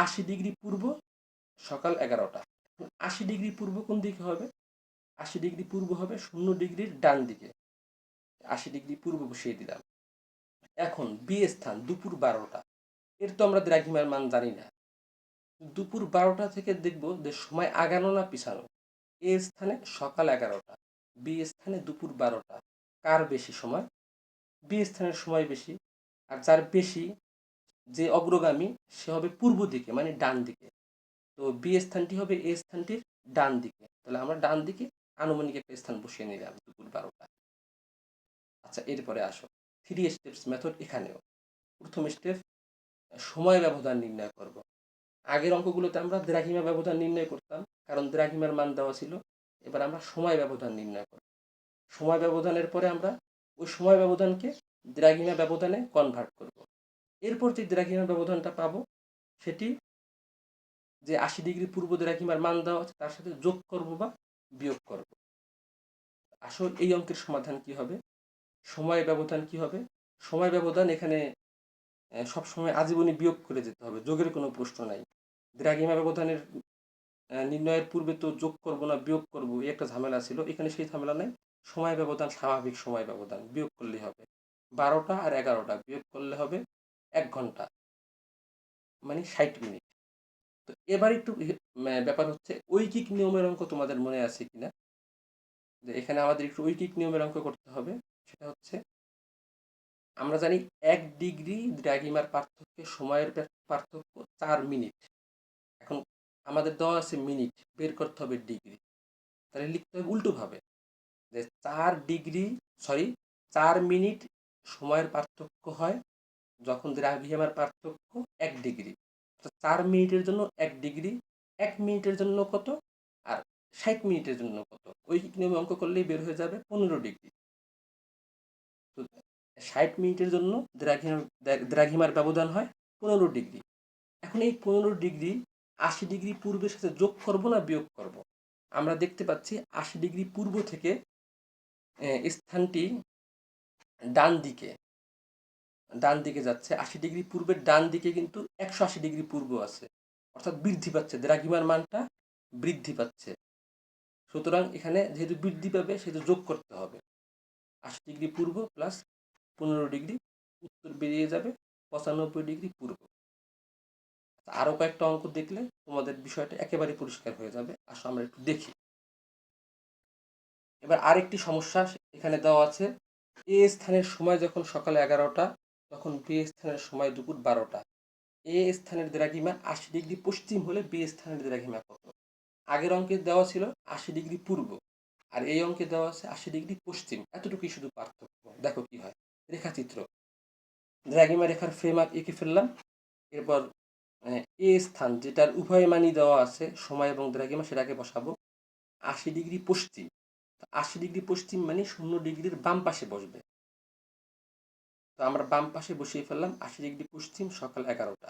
A: 80 ডিগ্রি পূর্ব সকাল 11টা। 80 ডিগ্রি পূর্ব কোন দিকে হবে? 80 ডিগ্রি পূর্ব হবে 0 ডিগ্রির ডান দিকে। 80 ডিগ্রি পূর্ব বসিয়ে দিলাম। এখন বি স্থান দুপুর 12টা। এর তো আমরা দ্রাঘিমার মান জানি না। দুপুর 12টা থেকে দেখব যে সময় আগানো না পিছানো। এ স্থানে সকাল 11টা, বি স্থানে দুপুর 12টা। কার বেশি সময়? বি স্থানের সময় বেশি। আর যার বেশি, যে অগ্রগামী, সে হবে পূর্ব দিকে মানে ডান দিকে। তো বি স্থানটি হবে এ স্থানটির ডান দিকে। তাহলে আমরা ডান দিকে আনুমানিক একটা স্থান বসিয়ে নিলাম দুপুর 12টা। আচ্ছা, এরপরে আসো 3 স্টেপস মেথড। এখানেও প্রথম স্টেপ, সময় ব্যবধান নির্ণয় করব। আগের অঙ্কগুলোতে আমরা দ্রাঘিমা ব্যবধান নির্ণয় করতাম, কারণ দ্রাঘিমার মান দেওয়া ছিল। এবার আমরা সময় ব্যবধান নির্ণয় করব। সময় ব্যবধানের পরে আমরা ওই সময় ব্যবধানকে দ্রাঘিমা ব্যবধানে কনভার্ট করব। এরপর যে দ্রাঘিমা ব্যবধানটা পাবো, সেটি যে 80 ডিগ্রি পূর্ব দ্রাঘিমার মান দেওয়া আছে তার সাথে যোগ করব বা বিয়োগ করব। আসল এই অঙ্কের সমাধান কি হবে? সময় ব্যবধান কি হবে? সময় ব্যবধান এখানে সবসময় আজীবনী বিয়োগ করে যেতে হবে, যোগের কোনো প্রশ্ন নাই। দ্রাঘিমা ব্যবধানের নির্ণয়ের পূর্বে তো যোগ করব না বিয়োগ করব, এই একটা ঝামেলা ছিল। এখানে সেই ঝামেলা নাই। সময় ব্যবধান স্বাভাবিক সময় ব্যবধান, বিয়োগ করলেই হবে। 12টা আর 11টা বিয়োগ করলে হবে 1 ঘন্টা, মানে 60 মিনিট। তো এবার একটু ব্যাপার হচ্ছে ঐকিক নিয়মের অঙ্ক তোমাদের মনে আছে কিনা। যে এখানে আমাদের একটু ঐকিক নিয়মের অঙ্ক করতে হবে। সেটা হচ্ছে, আমরা জানি 1 ডিগ্রি দ্রাঘিমার পার্থক্যে সময়ের পার্থক্য 4 মিনিট। এখন আমাদের দেওয়া আছে মিনিট, বের করতে হবে ডিগ্রি। তাহলে লিখতে হবে উল্টোভাবে, যে 4 ডিগ্রি, সরি, 4 মিনিট সময়ের পার্থক্য হয় যখন দ্রাঘিমার পার্থক্য 1 ডিগ্রি। তো 4 মিনিটের জন্য 1 ডিগ্রি, 1 মিনিটের জন্য কত, আর 60 মিনিটের জন্য কত, ওই নিয়মে অঙ্ক করলেই বের হয়ে যাবে 15 ডিগ্রি। তো 60 মিনিটের জন্য দ্রাঘিমার ব্যবধান হয় 15 ডিগ্রি। এখন এই 15 ডিগ্রি 80 ডিগ্রি পূর্বের সাথে যোগ করব না বিয়োগ করব? আমরা দেখতে পাচ্ছি 80 ডিগ্রি পূর্ব থেকে স্থানটি ডান দিকে ডান দিকে যাচ্ছে। 80 ডিগ্রি পূর্বের ডান দিকে কিন্তু 180 ডিগ্রি পূর্ব আছে, অর্থাৎ বৃদ্ধি পাচ্ছে, দ্রাঘিমার মানটা বৃদ্ধি পাচ্ছে। সুতরাং এখানে যেহেতু বৃদ্ধি পাবে সেহেতু যোগ করতে হবে। 80 ডিগ্রি পূর্ব প্লাস 15 ডিগ্রি, উত্তর বেরিয়ে যাবে 95 ডিগ্রি পূর্ব। আরও কয়েকটা অঙ্ক দেখলে তোমাদের বিষয়টা একেবারে পরিষ্কার হয়ে যাবে। আসো আমরা একটু দেখি। এবার আরেকটি সমস্যা এখানে দেওয়া আছে, এ স্থানের সময় যখন সকাল 11টা, তখন বি স্থানের সময় দুপুর 12টা। এ স্থানের দ্রাঘিমা 80 ডিগ্রি পশ্চিম হলে বি স্থানের দ্রাঘিমা কত? আগের অঙ্কে দেওয়া ছিল 80 ডিগ্রি পূর্ব, আর এই অঙ্কে দেওয়া আছে 80 ডিগ্রি পশ্চিম। এতটুকুই শুধু পার্থক্য। দেখো কি হয়। রেখাচিত্র, দ্রাঘিমা রেখার ফ্রেম এঁকে ফেললাম। এরপর এ স্থান, যেটার উভয় মানই দেওয়া আছে সময় এবং দ্রাঘিমা, সেটাকে বসাবো 80 ডিগ্রি পশ্চিম। 80 ডিগ্রি পশ্চিম মানে 0 ডিগ্রির বাম পাশে বসবে। তো আমরা বাম পাশে বসিয়ে ফেললাম 80 ডিগ্রি পশ্চিম, সকাল 11টা।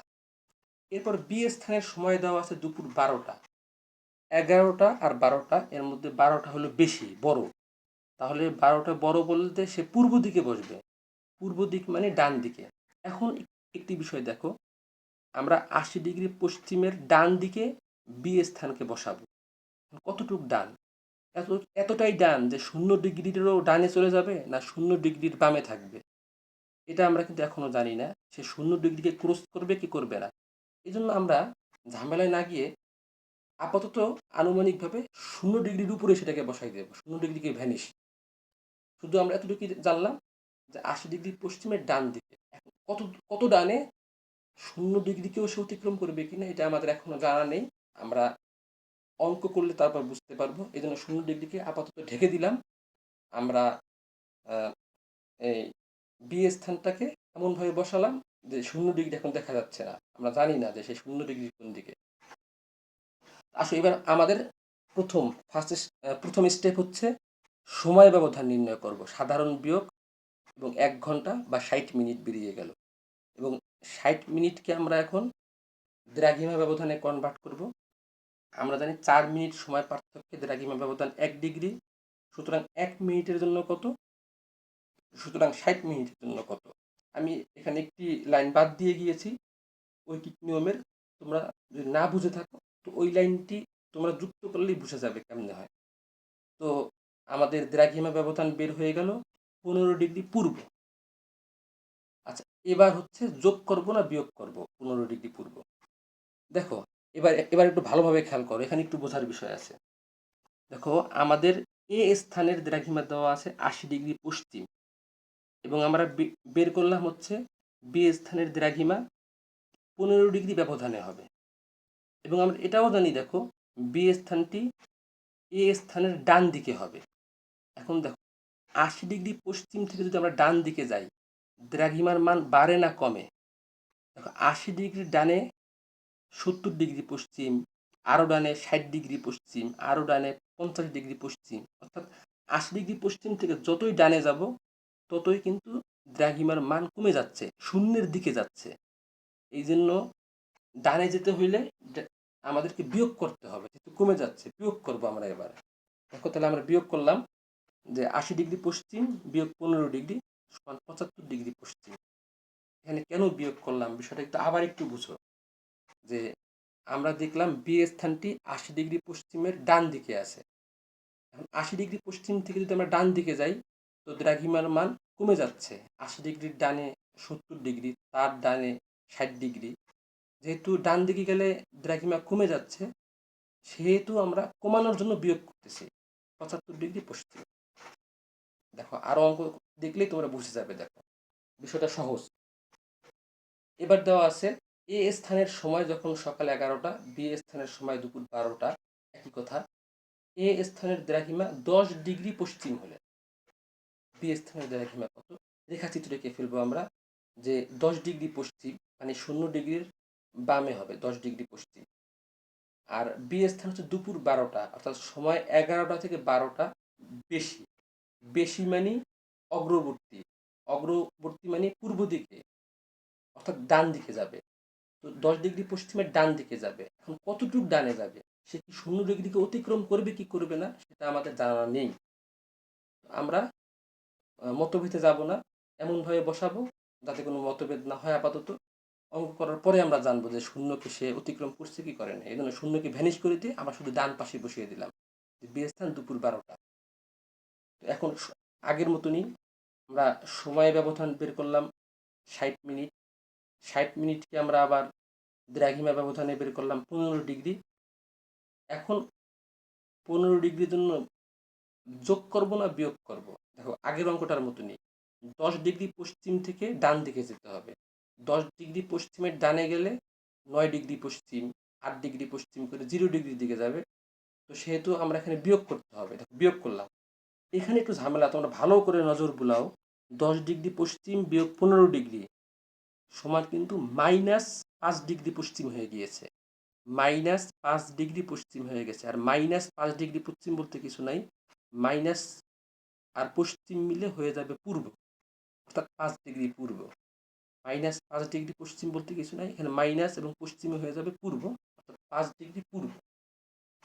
A: এরপর বি স্থানের সময় দেওয়া আছে দুপুর 12টা। 11টা আর 12টা, এর মধ্যে 12টা হলো বেশি বড়, তাহলে 12টা বড় বলতে সে পূর্ব দিকে বসবে। পূর্ব দিক মানে ডান দিকে। এখন একটি বিষয় দেখো, আমরা 80 ডিগ্রি পশ্চিমের ডান দিকে বি স্থানকে বসাবো। কতটুক ডান? এতটাই ডান যে 0 ডিগ্রিরও ডানে চলে যাবে, না 0 ডিগ্রির বামে থাকবে, এটা আমরা কিন্তু এখনো জানি না। সে 0 ডিগ্রিকে ক্রস করবে কি করবে না। এই জন্য আমরা ঝামেলায় না গিয়ে আপাতত আনুমানিকভাবে 0 ডিগ্রির উপরে সেটাকে বসাই দেবো, 0 ডিগ্রিকে ভ্যানিশ। শুধু আমরা এতটুকু জানলাম যে 80 ডিগ্রি পশ্চিমের ডান দিকে। এখন কত কত ডানে, 0 ডিগ্রিকেও সে অতিক্রম করবে কিনা এটা আমাদের এখনো জানা নেই। আমরা অঙ্ক করলে তারপর বুঝতে পারবো। এই জন্য 0 ডিগ্রিকে আপাতত ঢেকে দিলাম। আমরা এই বি স্থানটাকে এমনভাবে বসালাম যে 0 ডিগ্রি এখন দেখা যাচ্ছে না, আমরা জানি না যে সেই 0 ডিগ্রি কোন দিকে। আসো এবার আমাদের প্রথম স্টেপ হচ্ছে সময় ব্যবধান নির্ণয় করব। সাধারণ বিয়োগ এবং 1 ঘন্টা বা 60 মিনিট বেরিয়ে গেল, এবং 60 মিনিটকে আমরা এখন দ্রাঘিমা ব্যবধানে কনভার্ট করব। আমরা জানি 4 মিনিট সময় পার্থক্যে দ্রাঘিমা ব্যবধান 1 ডিগ্রি। সুতরাং 1 মিনিটের জন্য কত, সুতরাং 60 মিনিটের জন্য কত। আমি এখানে একটি লাইন বাদ দিয়ে গিয়েছি ঐকিক নিয়মের। তোমরা যদি না বুঝে থাকো তো ওই লাইনটি তোমরা যুক্ত করলেই বুঝে যাবে কেমনে হয়। তো আমাদের দ্রাঘিমা ব্যবধান বের হয়ে গেল 15 ডিগ্রি পূর্ব। আচ্ছা, এবার হচ্ছে যোগ করব না বিয়োগ করব 15 ডিগ্রি পূর্ব। দেখো, এবার এবার একটু ভালোভাবে খেয়াল করো, এখানে একটু বোঝার বিষয় আছে। দেখো, আমাদের এ স্থানের দ্রাঘিমা দেওয়া আছে 80 ডিগ্রি পশ্চিম, এবং আমরা বের করলাম হচ্ছে বি স্থানের দ্রাঘিমা 15 ডিগ্রি ব্যবধানে হবে। এবং আমরা এটাও জানি, দেখো, বি স্থানটি এ স্থানের ডান দিকে হবে। এখন দেখো, 80 ডিগ্রি পশ্চিম থেকে যদি আমরা ডান দিকে যাই, দ্রাঘিমার মান বাড়ে না কমে? দেখো, 80 ডিগ্রি ডানে 70 ডিগ্রি পশ্চিম, আরও ডানে 60 ডিগ্রি পশ্চিম, আরও ডানে 50 ডিগ্রি পশ্চিম, অর্থাৎ 80 ডিগ্রি পশ্চিম থেকে যতই ডানে যাব ততই কিন্তু দ্রাঘিমার মান কমে যাচ্ছে, শূন্যের দিকে যাচ্ছে। এই জন্য ডানে যেতে হইলে আমাদেরকে বিয়োগ করতে হবে, যেহেতু কমে যাচ্ছে বিয়োগ করবো আমরা এবার। দেখো, তাহলে আমরা বিয়োগ করলাম যে 80 ডিগ্রি পশ্চিম বিয়োগ 15 ডিগ্রি সমান 75 ডিগ্রি পশ্চিম। এখানে কেন বিয়োগ করলাম বিষয়টা একটু আবার একটু বুঝো। যে আমরা দেখলাম বি স্থানটি 80 ডিগ্রি পশ্চিমের ডান দিকে আছে। এখন 80 ডিগ্রি পশ্চিম থেকে যদি আমরা ডান দিকে যাই তো দ্রাঘিমার মান কমে যাচ্ছে। 80 ডিগ্রির ডানে 70 ডিগ্রি, তার ডানে 60 ডিগ্রি। যেহেতু ডান দিকে গেলে দ্রাঘিমা কমে যাচ্ছে, সেহেতু আমরা কমানোর জন্য বিয়োগ করতেছি। 75 ডিগ্রি পশ্চিম। দেখো আরো অঙ্ক দেখলেই তোমরা বুঝে যাবে। দেখো বিষয়টা সহজ। এবার দেওয়া আছে এ স্থানের সময় যখন সকাল 11টা, বি স্থানের সময় দুপুর 12টা। একই কথা। এ স্থানের দ্রাঘিমা 10 ডিগ্রি পশ্চিম হলে বি স্থানের দ্রাঘিমা কত? রেখাচিত্র এঁকে ফেলবো আমরা যে 10 ডিগ্রি পশ্চিম মানে 0 ডিগ্রির বামে হবে 10 ডিগ্রি পশ্চিম। আর বি স্থান হচ্ছে দুপুর 12টা, অর্থাৎ সময় 11টা থেকে 12টা বেশি। বেশি মানে অগ্রবর্তী, অগ্রবর্তী মানে পূর্ব দিকে, অর্থাৎ ডান দিকে যাবে। তো 10 ডিগ্রি পশ্চিমের ডান দিকে যাবে। এখন কতটুক ডানে যাবে? সে কি 0 ডিগ্রিকে অতিক্রম করবে কি করবে না সেটা আমাদের জানা নেই। আমরা মতভেদে যাব না, এমনভাবে বসাবো যাতে কোনো মতভেদ না হয়। আপাতত অঙ্ক করার পরে আমরা জানবো যে শূন্যকে সে অতিক্রম করছে কি করে না। এই জন্য শূন্যকে ভ্যানিশ করে দিয়ে আমরা শুধু ডান পাশে বসিয়ে দিলাম যে বি স্থান দুপুর 12টা। এখন আগের মতনই আমরা সময় ব্যবধান বের করলাম 60 মিনিট। 60 মিনিটকে আমরা আবার দ্রাঘিমা ব্যবধানে বের করলাম 15 ডিগ্রি। এখন 15 ডিগ্রির জন্য যোগ করব না বিয়োগ করব? দেখো আগের অঙ্কটার মতনই 10 ডিগ্রি পশ্চিম থেকে ডান দিকে যেতে হবে। 10 ডিগ্রি পশ্চিমের ডানে গেলে 9 ডিগ্রি পশ্চিম, 8 ডিগ্রি পশ্চিম করে 0 ডিগ্রির দিকে যাবে। তো সেহেতু আমরা এখানে বিয়োগ করতে হবে। দেখো বিয়োগ করলাম। এখানে একটু ঝামেলা, তোমরা ভালো করে নজর বুলাও। 10 ডিগ্রি পশ্চিম বিয়োগ 15 ডিগ্রি সমান কিন্তু -5 ডিগ্রি পশ্চিম হয়ে গিয়েছে। -5 ডিগ্রি পশ্চিম হয়ে গেছে। আর -5 ডিগ্রি পশ্চিম বলতে কিছু নাই, মাইনাস আর পশ্চিম মিলে হয়ে যাবে পূর্ব, অর্থাৎ 5 ডিগ্রি পূর্ব। -5 ডিগ্রি পশ্চিম বলতে কিছু নাই, এখানে মাইনাস এবং পশ্চিমে হয়ে যাবে পূর্ব, অর্থাৎ 5 ডিগ্রি পূর্ব।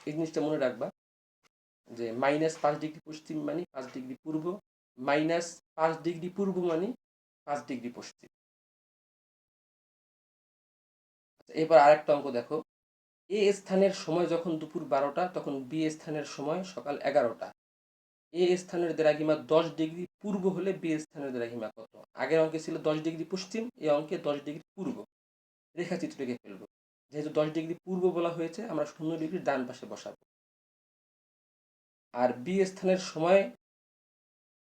A: এই জিনিসটা মনে রাখবা যে -5 ডিগ্রি পশ্চিম মানে 5 ডিগ্রি পূর্ব, -5 ডিগ্রি পূর্ব মানে 5 ডিগ্রি পশ্চিম। এবার আরেকটা অঙ্ক দেখো। এ স্থানের সময় যখন দুপুর 12টা তখন বি স্থানের সময় সকাল 11টা। এ স্থানের দ্রাঘিমা 10 ডিগ্রি পূর্ব হলে বি স্থানের দ্রাঘিমা কত? আগের অঙ্কে ছিল 10 ডিগ্রি পশ্চিম, এই অঙ্কে 10 ডিগ্রি পূর্ব। রেখাচিত্র এঁকে ফেলবো। যেহেতু 10 ডিগ্রি পূর্ব বলা হয়েছে আমরা 0 ডিগ্রির ডান পাশে বসাবো। আর বি স্থানের সময়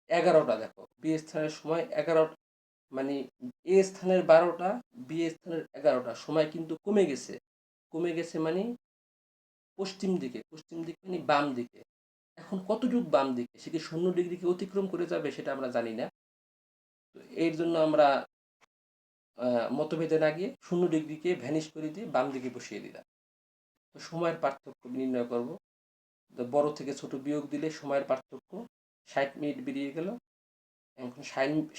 A: 11টা। দেখো বি স্থানের সময় 11টা মানে এ স্থানের 12টা, বি স্থানের 11টা, সময় কিন্তু কমে গেছে। কমে গেছে মানে পশ্চিম দিকে, পশ্চিম দিক মানে বাম দিকে। এখন কতটুক বাম দিকে? সে কি 0 ডিগ্রিকে অতিক্রম করে যাবে সেটা আমরা জানি না। তো এর জন্য আমরা মতভেদে না গিয়ে 0 ডিগ্রিকে ভ্যানিশ করে দিয়ে বাম দিকে বসিয়ে দিলাম। তো সময়ের পার্থক্য নির্ণয় করব। বড় থেকে ছোট বিয়োগ দিলে সময়ের পার্থক্য 60 মিনিট বেরিয়ে গেল। এখন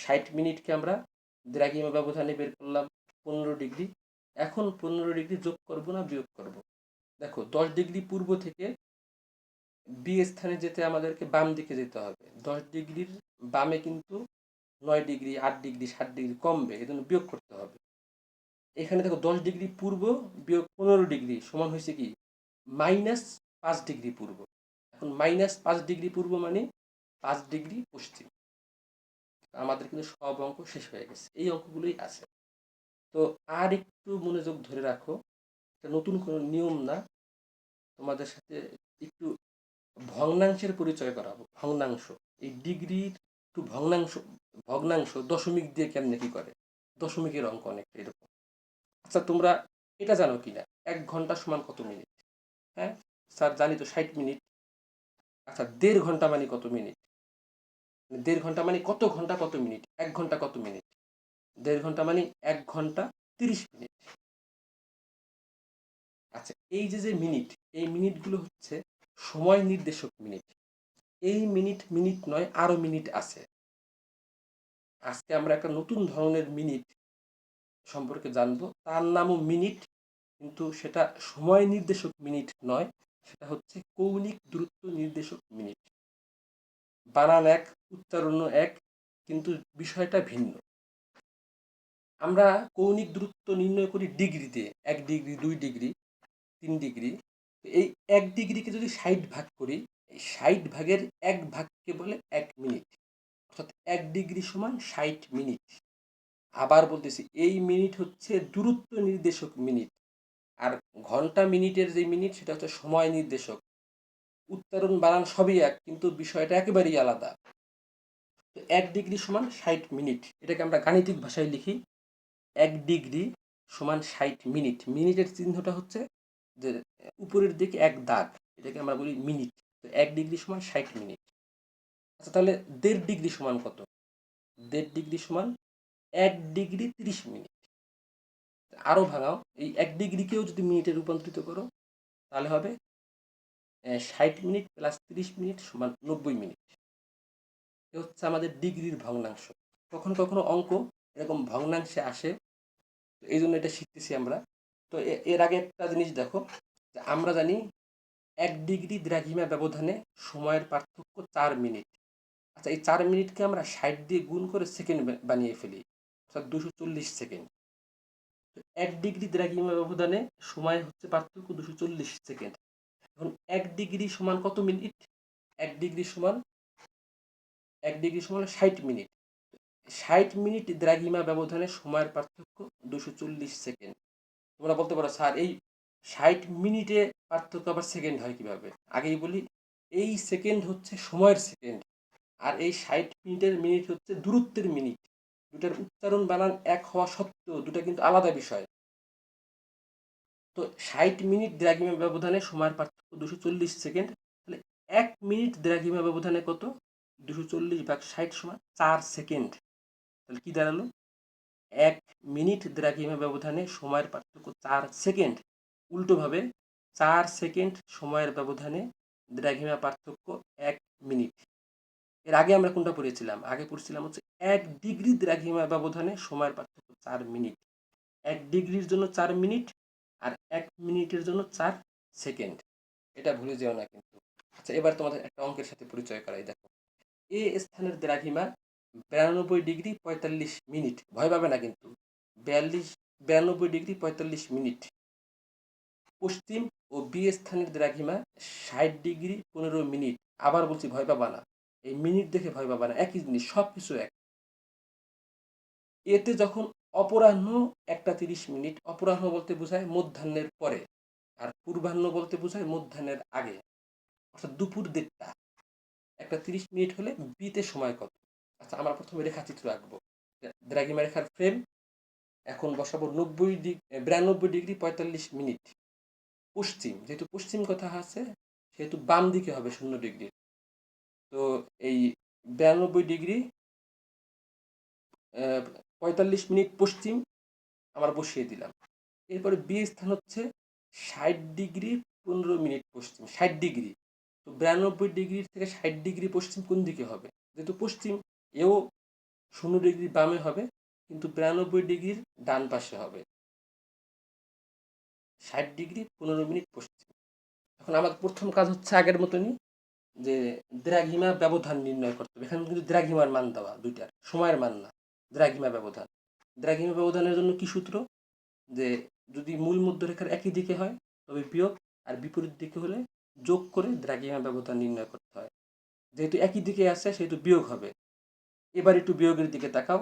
A: 60 মিনিটকে আমরা দ্রাঘিমা ব্যবধানে বের করলাম 15 ডিগ্রি। এখন 15 ডিগ্রি যোগ করব না বিয়োগ করব? দেখো 10 ডিগ্রি পূর্ব থেকে বি স্থানে যেতে আমাদেরকে বাম দিকে যেতে হবে। 10 ডিগ্রির বামে কিন্তু 9 ডিগ্রি, 8 ডিগ্রি, 7 ডিগ্রি কমবে, এই জন্য বিয়োগ করতে হবে। এখানে দেখো 10 ডিগ্রি পূর্ব বিয়োগ 15 ডিগ্রি সমান হয়েছে কি? -5 ডিগ্রি পূর্ব। এখন -5 ডিগ্রি পূর্ব মানে 5 ডিগ্রি পশ্চিম। আমাদের কিন্তু সব অঙ্ক শেষ হয়ে গেছে, এই অঙ্কগুলোই আছে। তো আর একটু মনোযোগ ধরে রাখো, এটা নতুন কোনো নিয়ম না। তোমাদের সাথে একটু ভগ্নাংশের পরিচয় করাবো। ভগ্নাংশ, এই ডিগ্রির একটু ভগ্নাংশ, ভগ্নাংশ দশমিক দিয়ে কেমনে কি করে, দশমিকের অঙ্ক অনেকটা এরকম। আচ্ছা তোমরা এটা জানো কিনা 1 ঘন্টা সমান কত মিনিট? হ্যাঁ স্যার জানি তো 60 মিনিট। আচ্ছা 1.5 ঘন্টা মানে কত মিনিট? 1.5 ঘন্টা মানে কত ঘন্টা কত মিনিট? 1 ঘন্টা কত মিনিট? 1.5 ঘন্টা মানে 1 ঘন্টা 30 মিনিট। আচ্ছা এই যে যে মিনিট, এই মিনিটগুলো হচ্ছে সময় নির্দেশক মিনিট। এই মিনিট মিনিট নয়, আরো মিনিট আছে। আজকে আমরা একটা নতুন ধরনের মিনিট সম্পর্কে জানবো, তার নামও মিনিট, কিন্তু সেটা সময় নির্দেশক মিনিট নয়, সেটা হচ্ছে কৌণিক দূরত্ব নির্দেশক মিনিট। বানান এক, উচ্চারণও এক, কিন্তু বিষয়টা ভিন্ন। আমরা কৌণিক দূরত্ব নির্ণয় করি ডিগ্রিতে, 1 ডিগ্রি, 2 ডিগ্রি, 3 ডিগ্রি। এই 1 ডিগ্রিকে যদি 60 ভাগ করি, এই 60 ভাগের 1 ভাগকে বলে 1 মিনিট, অর্থাৎ 1 ডিগ্রি সমান 60 মিনিট। আবার বলতেছি, এই মিনিট হচ্ছে দূরত্ব নির্দেশক মিনিট। আর ঘন্টা মিনিটের যে মিনিট সেটা হচ্ছে সময় নির্দেশক। উচ্চারণ বানান সবই এক, কিন্তু বিষয়টা একেবারেই আলাদা। তো 1 ডিগ্রি সমান 60 মিনিট, এটাকে আমরা গাণিতিক ভাষায় লিখি 1 ডিগ্রি সমান 60 মিনিট। মিনিটের চিহ্নটা হচ্ছে যে উপরের দিকে এক দাগ, এটাকে আমরা বলি মিনিট। তো 1 ডিগ্রি সমান 60 মিনিট। আচ্ছা, তাহলে 1.5 ডিগ্রি সমান কত? 1.5 ডিগ্রি সমান 1 ডিগ্রি 30 মিনিট। আরও ভাঙাও, এই 1 ডিগ্রিকেও যদি মিনিটে রূপান্তরিত করো তাহলে হবে 60 মিনিট প্লাস 30 মিনিট সমান 90 মিনিট। এ হচ্ছে আমাদের ডিগ্রির ভগ্নাংশ। কখনো কখনো অঙ্ক এরকম ভগ্নাংশে আসে, তো এই জন্য এটা শিখতেছি আমরা। তো এর আগে একটা জিনিস দেখো, যে আমরা জানি 1 ডিগ্রি দ্রাঘিমা ব্যবধানে সময়ের পার্থক্য 4 মিনিট। আচ্ছা, এই 4 মিনিটকে আমরা 60 দিয়ে গুণ করে সেকেন্ড বানিয়ে ফেলি, অর্থাৎ 240 সেকেন্ড। 1 ডিগ্রি দ্রাঘিমা ব্যবধানে সময় হচ্ছে পার্থক্য 240 সেকেন্ড। এখন 1 ডিগ্রি সমান কত মিনিট? 1 ডিগ্রি সমান 60 মিনিট। 60 মিনিট দ্রাঘিমা ব্যবধানে সময়ের পার্থক্য 240 সেকেন্ড। তোমরা বলতে পারো, স্যার এই 60 মিনিটে পার্থক্য আবার সেকেন্ড হয় কিভাবে? আগেই বলি, এই সেকেন্ড হচ্ছে সময়ের সেকেন্ড, আর এই 60 মিনিটের মিনিট হচ্ছে দূরত্বের মিনিট। দুটার উচ্চারণ বানান এক হওয়া সত্ত্বেও দুটা কিন্তু আলাদা বিষয়। তো 60 মিনিট দ্রাঘিমা ব্যবধানে সময়ের পার্থক্য 240 সেকেন্ড। তাহলে 1 মিনিট দ্রাঘিমা ব্যবধানে কত? 240/60 সমান 4 সেকেন্ড। তাহলে কি দাঁড়ালো? 1 মিনিট দ্রাঘিমা ব্যবধানে সময়ের পার্থক্য 4 সেকেন্ড। উল্টোভাবে 4 সেকেন্ড সময়ের ব্যবধানে দ্রাঘিমা পার্থক্য 1 মিনিট। এর আগে আমরা কোনটা পড়েছিলাম? আগে পড়ছিলাম হচ্ছে 1 ডিগ্রি দ্রাঘিমা ব্যবধানে সময়ের পার্থক্য 4 মিনিট। 1 ডিগ্রির জন্য 4 মিনিট, আর 1 মিনিটের জন্য 4 সেকেন্ড। এটা ভুলে যেও না কিন্তু। আচ্ছা, এবার তোমাদের একটা অঙ্কের সাথে পরিচয় করাই। দেখো, এ স্থানের দ্রাঘিমা 92 ডিগ্রি 45 মিনিট। ভয় পাবে না কিন্তু। 92 ডিগ্রি 45 মিনিট। পশ্চিম ও বি স্থানের দ্রাঘিমা 60 ডিগ্রি 15 মিনিট। আবার বলছি, ভয় পাবা না। এই মিনিট দেখে ভয় পাবা না, একই জিনিস, সব কিছু এক। এতে যখন অপরাহ্ন 1টা 30 মিনিট, অপরাহ্ন বলতে বোঝায় মধ্যাহ্নের পরে, আর পূর্বাহ্ন বলতে বোঝায় মধ্যাহ্নের আগে, অর্থাৎ দুপুর 1:30। 1টা 30 মিনিট হলে বিতে সময় কত? আচ্ছা, আমরা প্রথমে রেখাচিত্র আঁকবো। দ্রাঘিমা রেখার ফ্রেম। এখন বসাবো 92 ডিগ্রি 45 মিনিট। পশ্চিম, যেহেতু পশ্চিম কথা আছে সেহেতু বাম দিকে হবে 0 ডিগ্রি। তো এই 92 ডিগ্রি 45 মিনিট পশ্চিম আমরা বসিয়ে দিলাম। এরপরে বি স্থান হচ্ছে 60 ডিগ্রি 15 মিনিট পশ্চিম। 60 ডিগ্রি, তো 92 ডিগ্রি থেকে 60 ডিগ্রি পশ্চিম কোন দিকে হবে? যেহেতু পশ্চিম, এও 0 ডিগ্রি বামে হবে, কিন্তু 92 ডিগ্রির ডান পাশে হবে। 60 ডিগ্রি 15 মিনিট পশ্চিম। এখন আমাদের প্রথম কাজ হচ্ছে আগের মতনই, যে দ্রাঘিমা ব্যবধান নির্ণয় করতে হবে। এখানে কিন্তু দ্রাঘিমার মান দেওয়া, দুইটার সময়ের মান না, দ্রাঘিমা ব্যবধান। দ্রাঘিমা ব্যবধানের জন্য কি সূত্র? যে যদি মূল মধ্যরেখার একই দিকে হয় তবে বিয়োগ, আর বিপরীত দিকে হলে যোগ করে দ্রাঘিমা ব্যবধান নির্ণয় করতে হয়। যেহেতু একই দিকে আছে সেহেতু বিয়োগ হবে। এবার একটু বিয়োগের দিকে তাকাও।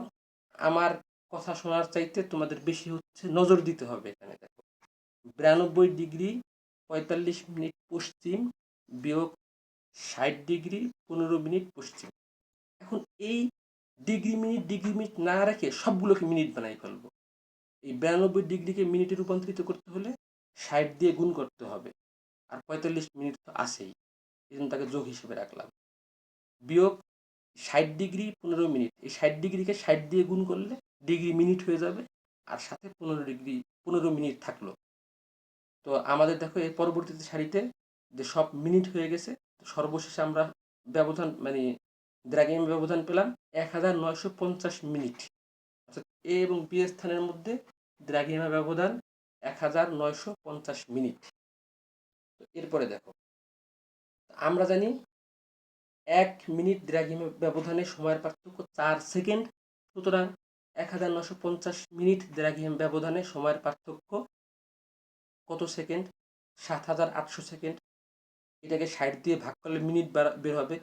A: আমার কথা শোনার চাইতে তোমাদের বেশি হচ্ছে নজর দিতে হবে। এখানে দেখো, 92 ডিগ্রি 45 মিনিট পশ্চিম বিয়োগ 60 ডিগ্রি 15 মিনিট পশ্চিম। এখন এই ডিগ্রি মিনিট না রেখে সবগুলোকে মিনিট বানাই ফেলবো। এই 92 ডিগ্রিকে মিনিটে রূপান্তরিত করতে হলে 60 দিয়ে গুণ করতে হবে, আর 45 মিনিট তো আসেই, এই জন্য তাকে যোগ হিসেবে রাখলাম। বিয়োগ 60 ডিগ্রি 15 মিনিট, এই 60 ডিগ্রিকে 60 দিয়ে গুণ করলে ডিগ্রি মিনিট হয়ে যাবে, আর সাথে 15 মিনিট থাকলো। তো আমাদের দেখো এর পরবর্তীতে সারিতে যে সব মিনিট হয়ে গেছে, সর্বশেষে আমরা ব্যবধান মানে দ্রাঘিমা ব্যবধান পেলাম 1950 মিনিট। অর্থাৎ এ এবং বি স্থানের মধ্যে দ্রাঘিমা ব্যবধান 1950 মিনিট। তো এরপরে দেখো, আমরা জানি 1 মিনিট দ্রাঘিমা ব্যবধানে সময়ের পার্থক্য 4 সেকেন্ড। সুতরাং 1950 মিনিট দ্রাঘিমা ব্যবধানে সময়ের পার্থক্য কত সেকেন্ড? 7800 সেকেন্ড। এটাকে 60 দিয়ে ভাগ করলে মিনিট বের হবে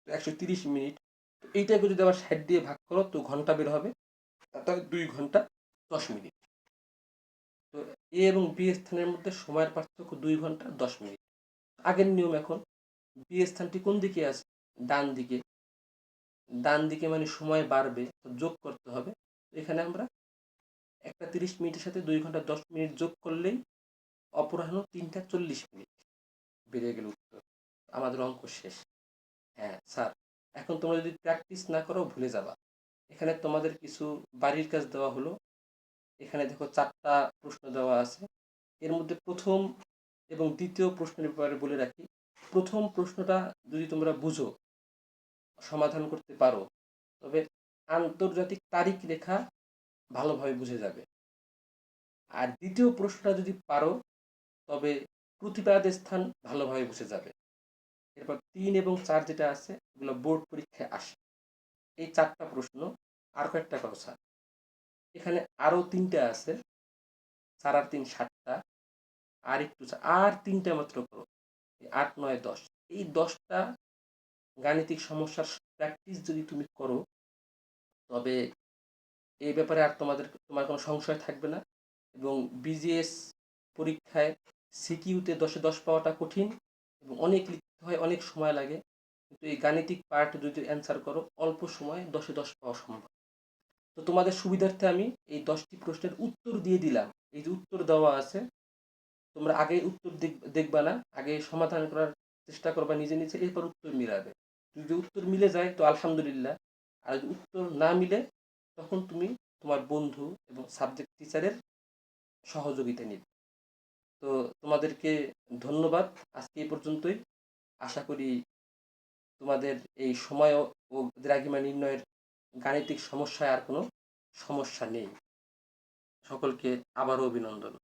A: 130 মিনিট। তো এইটাকে যদি আবার 60 দিয়ে ভাগ করো তো ঘন্টা বের হবে, তাহলে 2 ঘন্টা 10 মিনিট। তো এ এবং বি স্থানের মধ্যে সময়ের পার্থক্য 2 ঘন্টা 10 মিনিট। আগের নিয়ম এখন, বি স্থানটি কোন দিকে আছে? ডান দিকে। ডান দিকে মানে সময় বাড়বে, তো যোগ করতে হবে। এখানে আমরা একটা 30 মিনিটের সাথে 2 ঘন্টা 10 মিনিট যোগ করলেই অপরাহ্ন 3টা 40 মিনিট বেরিয়ে গেল উত্তর। আমাদের অঙ্ক শেষ। হ্যাঁ স্যার, এখন তোমরা যদি প্র্যাকটিস না করো ভুলে যাবা। এখানে তোমাদের কিছু বাড়ির কাজ দেওয়া হলো। এখানে দেখো 4টা প্রশ্ন দেওয়া আছে। এর মধ্যে প্রথম এবং দ্বিতীয় প্রশ্নের ব্যাপারে বলে রাখি। প্রথম প্রশ্নটা যদি তোমরা বুঝো, সমাধান করতে পারো, তবে আন্তর্জাতিক তারিখ রেখা ভালোভাবে বুঝে যাবে। আর দ্বিতীয় প্রশ্নটা যদি পারো, তবে প্রতিপাদ স্থান ভালোভাবে বুঝে যাবে। এরপর 3 এবং 4 যেটা আছে, এগুলো বোর্ড পরীক্ষায় আসে। এই 4টা প্রশ্ন। আর কয়েকটা কথা, এখানে আরও 3টা আছে। 4 আর 3 7টা। আর একটু আর 3টা মাত্র করো। 8 9 10, এই 10টা গাণিতিক সমস্যার প্র্যাকটিস যদি তুমি করো, তবে এই ব্যাপারে আর তোমার কোনো সংশয় থাকবে না। এবং বিজিএস পরীক্ষায় সিকিউতে 10-এ 10 পাওয়াটা কঠিন এবং অনেক লিখতে হয়, অনেক সময় লাগে। কিন্তু এই গাণিতিক পার্ট যদি অ্যান্সার করো, অল্প সময়ে 10-এ 10 পাওয়া সম্ভব। তো তোমাদের সুবিধার্থে আমি এই 10টি প্রশ্নের উত্তর দিয়ে দিলাম। এই যে উত্তর দেওয়া আছে, তোমরা আগে উত্তর দেখবা না, আগে সমাধান করার চেষ্টা করবা নিজে নিজে, এরপর উত্তর মিলাবে। যদি উত্তর মিলে যায় তো আলহামদুলিল্লাহ, আর যদি উত্তর না মিলে, তখন তুমি তোমার বন্ধু এবং সাবজেক্ট টিচারের সহযোগিতা নিবে। তো তোমাদেরকে ধন্যবাদ। আজকে এই পর্যন্তই। আশা করি তোমাদের এই সময় ও দ্রাঘিমা নির্ণয়ের গাণিতিক সমস্যায় আর কোনো সমস্যা নেই। সকলকে আবারও অভিনন্দন।